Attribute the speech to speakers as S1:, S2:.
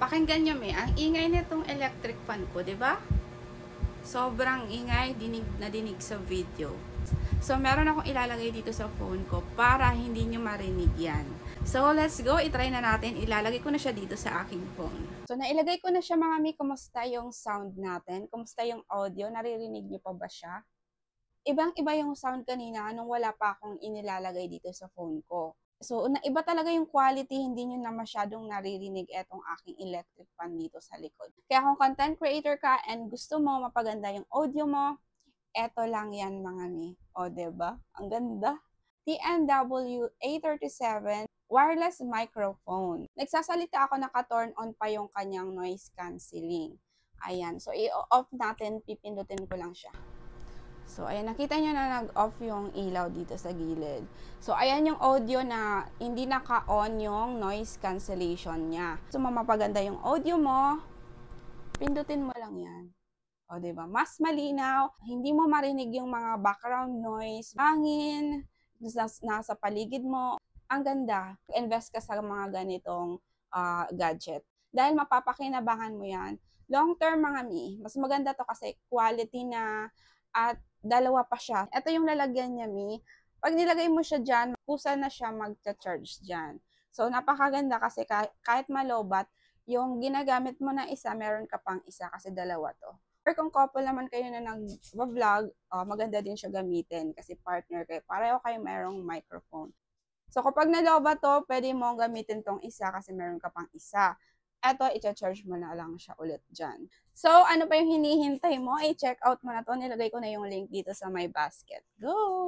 S1: Pakinggan nyo, ang ingay nitong electric fan ko, di ba? Sobrang ingay, dinig na dinig sa video. So, meron akong ilalagay dito sa phone ko para hindi nyo marinig yan. So, let's go. I-try na natin. Ilalagay ko na siya dito sa aking phone. So, nailagay ko na siya, mga mi. Kumusta yung sound natin? Kumusta yung audio? Naririnig nyo pa ba siya? Ibang-iba yung sound kanina nung wala pa akong inilalagay dito sa phone ko. So, iba talaga yung quality, hindi nyo na masyadong naririnig etong aking electric fan dito sa likod. Kaya kung content creator ka and gusto mo mapaganda yung audio mo, eto lang yan, mga mi. O, diba? Ang ganda. TNW A37 wireless microphone. Nagsasalita ako, naka-turn on pa yung kanyang noise cancelling. Ayan. So, i-off natin, pipindutin ko lang siya. So, ayan, nakita nyo na nag-off yung ilaw dito sa gilid. So, ayan yung audio na hindi naka-on yung noise cancellation niya. So, mapaganda yung audio mo, pindutin mo lang yan. O, diba? Mas malinaw, hindi mo marinig yung mga background noise, hangin, nasa paligid mo. Ang ganda, invest ka sa mga ganitong gadget. Dahil mapapakinabangan mo yan. Long term, mga mi, mas maganda to kasi quality na at dalawa pa siya. Ito yung lalagyan niya, mi. Pag nilagay mo siya dyan, kusa na siya mag-charge dyan. So, napakaganda kasi kahit malobat, yung ginagamit mo na isa, meron ka pang isa kasi dalawa to. Or kung couple naman kayo na nag-vlog, maganda din siya gamitin kasi partner kayo. Pareho kayo mayroong microphone. So, kapag nalobat to, pwede mo gamitin tong isa kasi meron ka pang isa. Eto, i-charge mo na lang siya ulit dyan. So, ano pa yung hinihintay mo? I-check out mo na to. Nilagay ko na yung link dito sa my basket. Go!